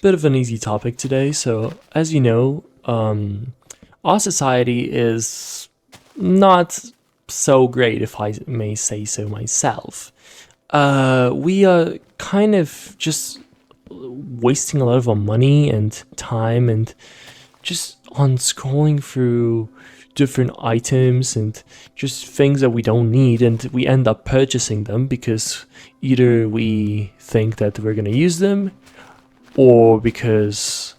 Bit of an easy topic today. So, as you know, our society is not so great, if I may say so myself. We are kind of just wasting a lot of our money and time and just on scrolling through different items and just things that we don't need, and we end up purchasing them because either we think that we're going to use them or because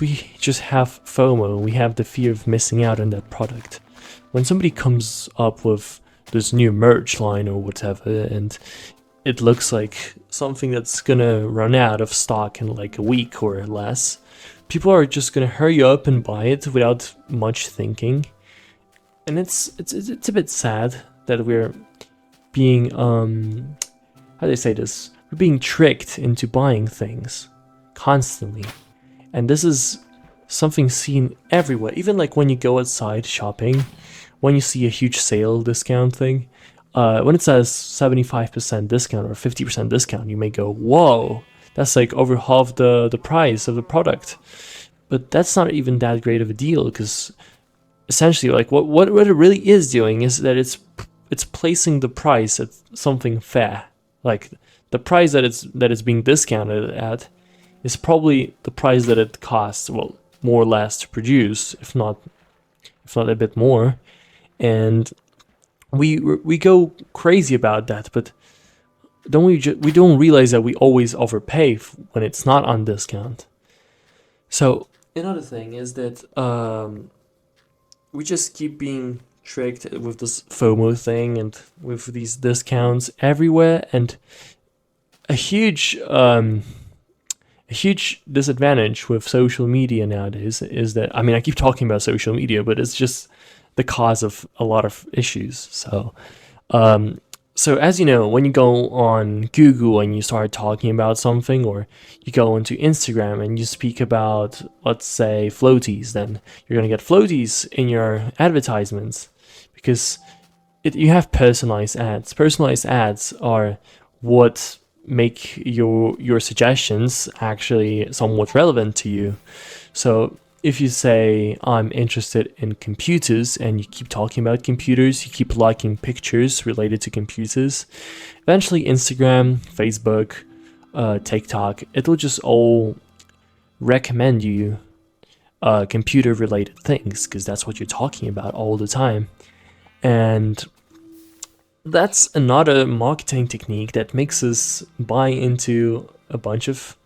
we just have FOMO, we have the fear of missing out on that product. When somebody comes up with this new merch line or whatever, and it looks like something that's gonna run out of stock in like a week or less, people are just gonna hurry up and buy it without much thinking. And it's a bit sad that we're being how do I say this? We're being tricked into buying things constantly. And this is something seen everywhere. Even like when you go outside shopping, when you see a huge sale discount thing, when it says 75% discount or 50% discount, you may go, whoa, that's like over half the price of the product. But that's not even that great of a deal, because essentially like what it really is doing is that it's placing the price at something fair. Like the price that it's being discounted at is probably the price that it costs, well, more or less to produce, if not a bit more. And we go crazy about that, but we don't realize that we always overpay when it's not on discount. So another thing is that we just keep being tricked with this FOMO thing and with these discounts everywhere. And a huge disadvantage with social media nowadays is that, I mean, I keep talking about social media, but it's just the cause of a lot of issues. So as you know, when you go on Google and you start talking about something, or you go into Instagram and you speak about, let's say, floaties, then you're going to get floaties in your advertisements, because you have personalized ads. Personalized ads are what make your suggestions actually somewhat relevant to you. So if you say, I'm interested in computers, and you keep talking about computers, you keep liking pictures related to computers, eventually Instagram, Facebook, TikTok, it'll just all recommend you computer related things, because that's what you're talking about all the time. And that's another marketing technique that makes us buy into a bunch of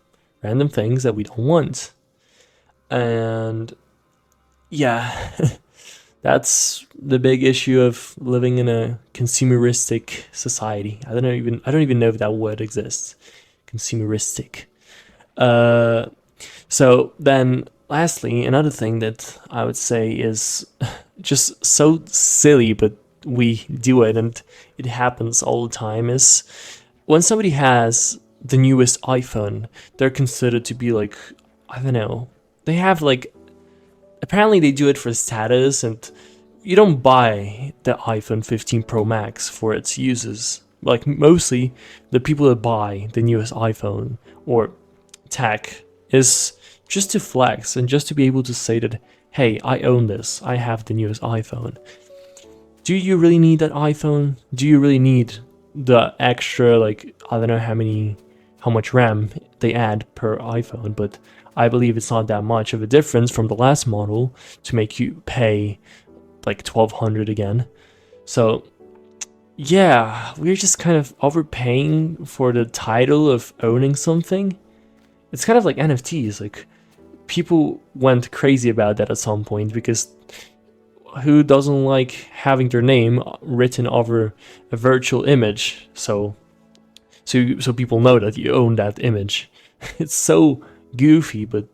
random things that we don't want. And yeah, that's the big issue of living in a consumeristic society. I don't even know if that word exists. Consumeristic. Uh, so then lastly, another thing that I would say is just so silly, but we do it and it happens all the time, is when somebody has the newest iPhone, they're considered to be like, I don't know, they have like, apparently they do it for status, and you don't buy the iPhone 15 Pro Max for its uses. Like mostly the people that buy the newest iPhone or tech is just to flex and just to be able to say that, hey, I own this, I have the newest iPhone. Do you really need that iPhone? Do you really need the extra, like, I don't know how much RAM they add per iPhone, but I believe it's not that much of a difference from the last model to make you pay like $1,200 again. So yeah, we're just kind of overpaying for the title of owning something. It's kind of like NFTs. Like, people went crazy about that at some point, because who doesn't like having their name written over a virtual image? So people know that you own that image. It's so goofy, but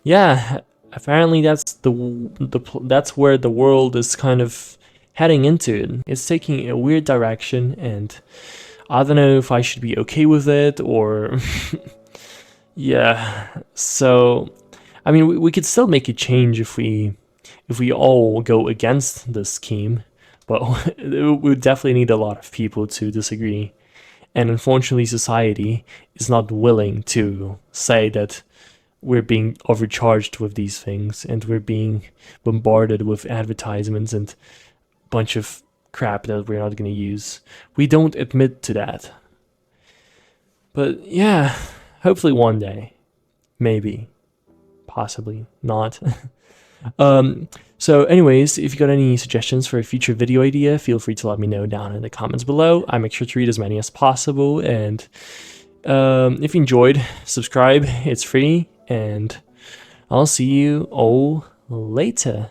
yeah, apparently that's where the world is kind of heading into. It's taking a weird direction, and I don't know if I should be okay with it or yeah. So I mean, we could still make a change if we all go against the scheme, but we would definitely need a lot of people to disagree. And unfortunately, society is not willing to say that we're being overcharged with these things and we're being bombarded with advertisements and a bunch of crap that we're not going to use. We don't admit to that. But yeah, hopefully one day. Maybe. Possibly not. So anyways, if you got any suggestions for a future video idea, feel free to let me know down in the comments below. I make sure to read as many as possible, and if you enjoyed, subscribe, it's free, and I'll see you all later.